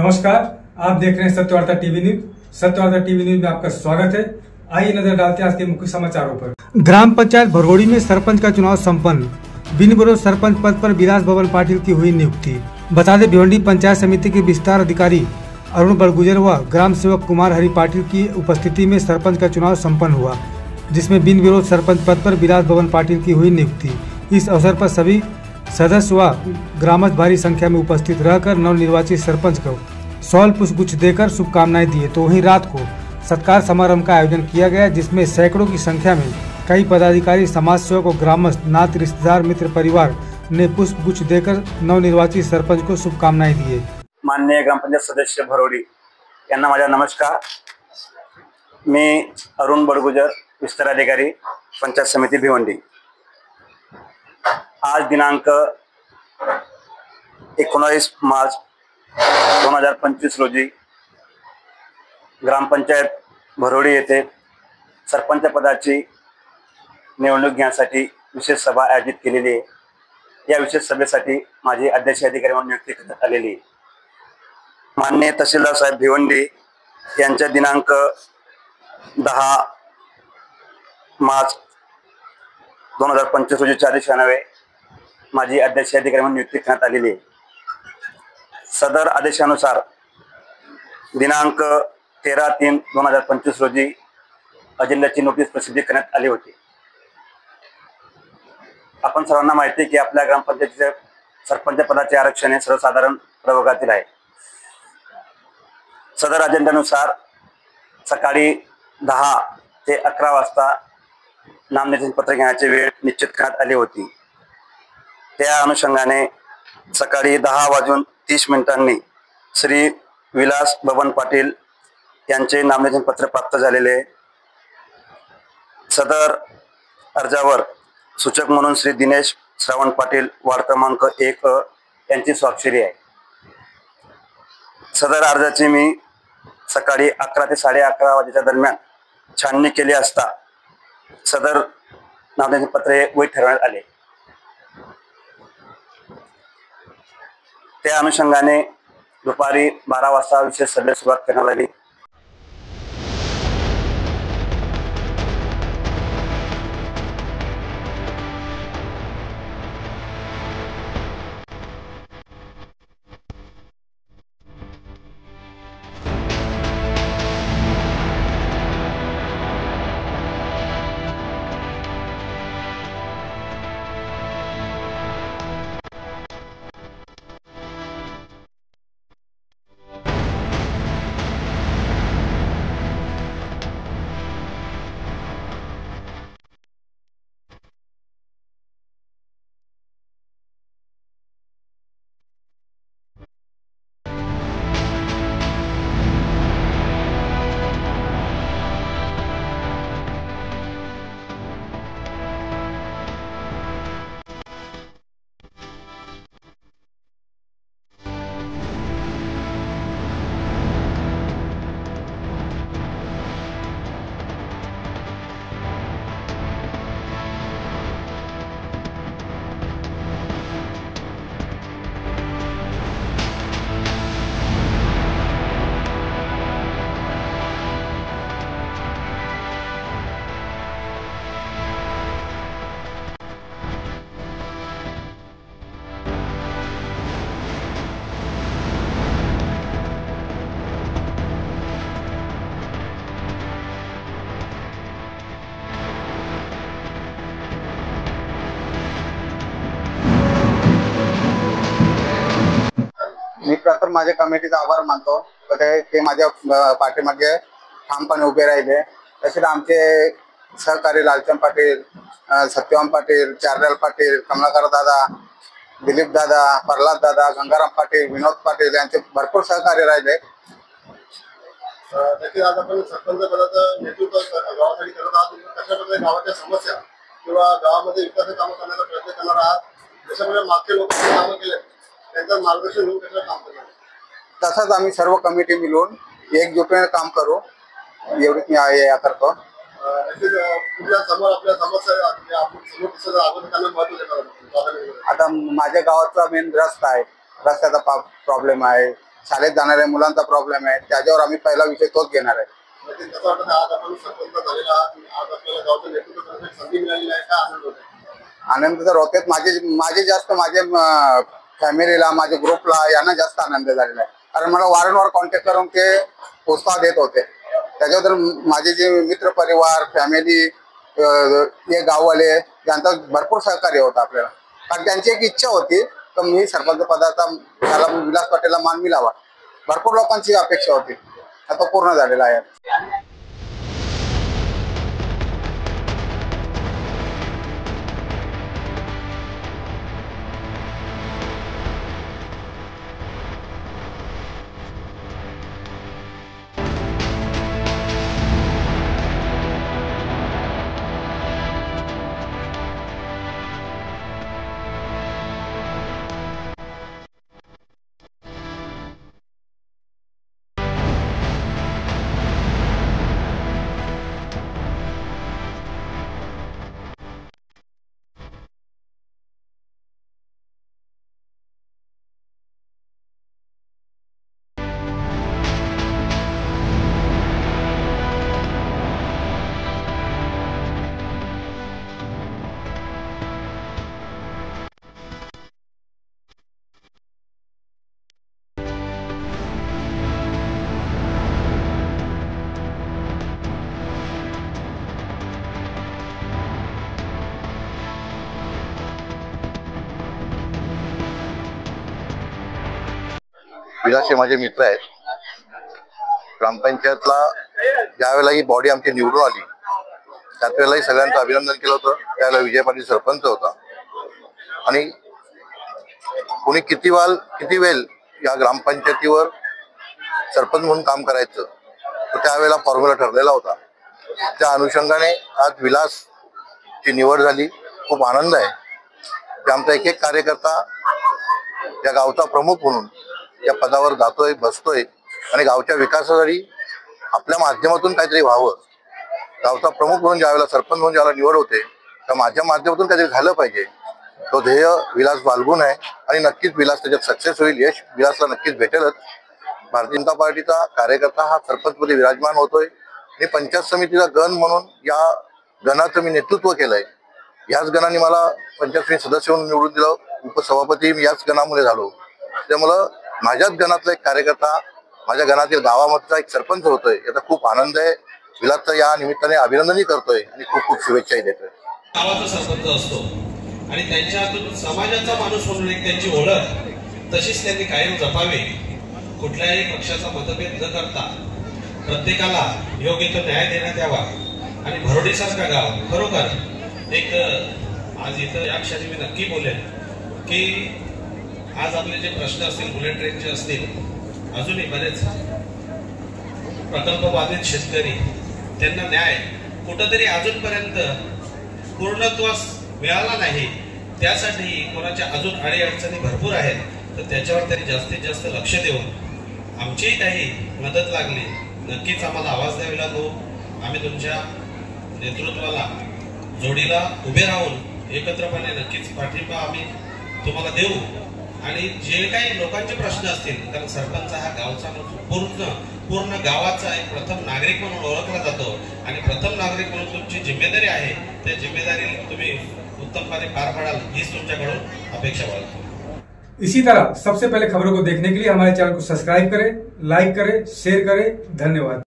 नमस्कार, आप देख रहे हैं Satyavarta TV news. Satyavarta TV news में आपका स्वागत है। आइए नजर डालते हैं आज के मुख्य समाचारों पर। ग्राम पंचायत भरगोड़ी में सरपंच का चुनाव संपन्न। बिन विरोध सरपंच पद पर विलास भवन पाटिल की हुई नियुक्ति। बता दें, भिवंडी पंचायत समिति के विस्तार अधिकारी अरुण बड़गुजर व ग्राम सेवक कुमार हरि पाटिल की उपस्थिति में सरपंच का चुनाव संपन्न हुआ, जिसमें बिन विरोध सरपंच पद पर विलास भवन पाटिल की हुई नियुक्ति। इस अवसर पर सभी सदस्य व ग्रामस्थ भारी संख्या में उपस्थित रहकर नवनिर्वाचित सरपंच को शॉल पुष्पगुच्छ देकर शुभकामनाएं दिए। तो वहीं रात को सत्कार समारोह का आयोजन किया गया, जिसमें सैकड़ों की संख्या में कई पदाधिकारी, समाज सेवक और ग्रामस्थ, नात, रिश्तेदार, मित्र परिवार ने पुष्पगुच्छ देकर नवनिर्वाचित सरपंच को शुभकामनाएं दिए। माननीय ग्रामपंचायत सदस्य भरोडी यांना माझा नमस्कार। मी अरुण बड़गुजर, विस्तार अधिकारी, पंचायत समिति भिवंडी। आज दिनांक 19 मार्च 2025 रोजी ग्रामपंचायत भरोडी येथे सरपंच पदाची निवडणूक घेण्यासाठी विशेष सभा आयोजित केलेली आहे। या विशेष सभेसाठी माझी अध्यक्ष अधिकारी म्हणून नियुक्ती करण्यात आलेली आहे। माननीय तहसीलदार साहेब भिवंडी यांच्या दिनांक 10 मार्च 2025 रोजी 4 दिवसानवे माझी अध्यक्ष अधिकारी म्हणून नियुक्ती करण्यात आलेली आहे। सदर आदेशानुसार दिनांक 13/3/2025 रोजी अजिल्ह्याची नोटीस प्रसिद्ध करण्यात आली होती। आपण सर्वांना माहिती आहे की आपल्या ग्रामपंचायतीचे सरपंच पदाचे आरक्षण हे सर्वसाधारण प्रवर्गातील आहे। सदर अजेंड्यानुसार सकाळी 10 ते 11 वाजता नामनिर्देशन पत्र घेण्याची वेळ निश्चित करण्यात आली होती। त्या अनुषंगाने सकाळी 10:30 श्री विलास भवन पाटिल यांचे नामनिर्देशन पत्र प्राप्त झालेले। सदर अर्जावर सूचक म्हणून श्री दिनेश श्रावण पाटिल, वार्ड क्रमांक 1 यांची स्वाक्षरी आहे। सदर अर्जाची मी सकाळी 11 ते 11:30 वाजेच्या दरम्यान छाननी केली असता सदर नामनिर्देशन पत्र हे वैध ठरवण्यात आले। त्या अनुषंगाने दुपारी 12 वाजता विशेष सभेस सुरुवात करण्यात आली। मी प्रथम माझ्या कमिटीचा आभार मानतो। ते माझ्या पाठीमागे ठामपणे उभे राहिले। तसेच आमचे सहकारी लालचंद पाटील, सत्यवान पाटील, चारलाल पाटील, कमलाकर दादा, दिलीप दादा, प्रल्हाद दादा, गंगाराम पाटील, विनोद पाटील यांचे भरपूर सहकार्य राहिले। नक्कीच आज आपण सरपंच पदाचं नेतृत्व गावासाठी करत आहात। कशा प्रकारे गावाच्या समस्या किंवा गावामध्ये विकास कामं करण्याचा प्रयत्न करणार आहात, जशा प्रकारे मागचे लोक कामं केले त्यांचं मार्गदर्शन घेऊन कसं काम करणार। तसंच आम्ही सर्व कमिटी मिळून एकजुटीने काम करू, एवढीच मी आशा करतो। नक्कीच कुठल्या समोर आपल्या समस्या आपण समोर दिसत अगोदर त्यांना महत्त्व देणार। आता माझ्या गावाचा मेन रस्ता आहे, रस्त्याचा प्रॉब्लेम आहे, शाळेत जाणाऱ्या मुलांचा प्रॉब्लेम आहे, त्याच्यावर आम्ही पहिला विषय तोच घेणार आहे. म्हणजे कसं वाटतं आज आपण सरपंच झालेला आहात, आज आपल्याला गावचं नेतृत्व करण्याची संधी मिळालेली आहे, का आनंद होत आहे? आनंद तर होतेच. माझे जास्त माझे फॅमिलीला, माझ्या ग्रुपला यांना जास्त आनंद झालेला आहे, कारण मला वारंवार कॉन्टॅक्ट करून ते प्रोत्साहन देत होते. त्याच्याबद्दल माझे जे मित्र परिवार, फॅमिली, हे गाववाले यांचा भरपूर सहकार्य होतं आपल्याला, कारण त्यांची एक इच्छा होती तर मी सरपंच पदाचा त्याला विलास पाटीलला मान मिळावा. भरपूर लोकांची अपेक्षा होती, आता पूर्ण झालेला आहे. विलास हे माझे मित्र आहेत. ग्रामपंचायतला ज्यावेळेला ही बॉडी आमची निवडून आली त्याच वेळेलाही सगळ्यांचं अभिनंदन केलं होतं. त्यावेळेला विजय पाटील सरपंच होता आणि कोणी किती वेळ या ग्रामपंचायतीवर सरपंच म्हणून काम करायचं तर त्यावेळेला फॉर्म्युला ठरलेला होता. त्या अनुषंगाने आज विलासची निवड झाली. खूप आनंद आहे की आमचा एक कार्यकर्ता या गावचा प्रमुख म्हणून या पदावर जातोय, बसतोय आणि गावच्या विकासासाठी आपल्या माध्यमातून काहीतरी व्हावं. गावचा प्रमुख म्हणून ज्यावेळेला सरपंच म्हणून ज्यावेळेला निवड होते तर माझ्या माध्यमातून काहीतरी झालं पाहिजे. तो ध्येय विलास बाळगून आहे आणि नक्कीच विलास त्याच्यात सक्सेस होईल. यश विलासला नक्कीच भेटेलच. भारतीय जनता पार्टीचा कार्यकर्ता हा सरपंचपदी विराजमान होतोय आणि पंचायत समितीचा गण म्हणून या गणाचं मी नेतृत्व केलंय. याच गणाने मला पंचायत समिती सदस्य म्हणून निवडून दिलं. उपसभापती मी याच गणामुळे झालो. त्यामुळं माझ्याच गणातला एक कार्यकर्ता माझ्या गणातील गावामधला एक सरपंच होतोय याचा खूप आनंद आहे. विलासचं या निमित्ताने अभिनंदनही करतोय आणि खूप खूप शुभेच्छाही देतोय. गावाचा सरपंच असतो आणि त्यांच्या हातून समाजाचा माणूस म्हणून एक त्यांची ओळख तशीच त्यांनी कायम जपावी. कुठल्याही पक्षाचा मतभेद न करता प्रत्येकाला योग्य तो न्याय देण्यात यावा. आणि भरोडीसारखा गाव खरोखर एक आज इथं या क्षणी मी नक्की बोलेन की आज आपले जे प्रश्न असतील, बुलेट ट्रेनचे असतील, अजूनही बरेच प्रकल्प बाधित शेतकरी त्यांना न्याय कुठंतरी अजूनपर्यंत पूर्णत्वास मिळाला नाही. त्यासाठी कोणाच्या अजून अडीअडचणी भरपूर आहेत तर त्याच्यावर त्यांनी जास्तीत जास्त लक्ष देऊन आमचीही काही मदत लागली नक्कीच आम्हाला आवाज द्यावी लागो. आम्ही तुमच्या नेतृत्वाला जोडीला उभे राहून एकत्रपणे नक्कीच पाठिंबा आम्ही तुम्हाला देऊ. आणि जे काही लोकांचे प्रश्न असतील, कारण सरपंच हा गावचा पूर्ण गावाचा एक प्रथम नागरिक म्हणून ओळखला जातो आणि प्रथम नागरिक म्हणून तुमची जिम्मेदारी आहे. त्या जिम्मेदारी तुम्ही उत्तमपणे पार पाडाल हीच तुमच्याकडून अपेक्षा बाळगतो. इसी तरह सबसे पहले खबरों को देखने के लिए हमारे चैनल को सब्सक्राइब करें, लाइक करें, शेयर करें. धन्यवाद.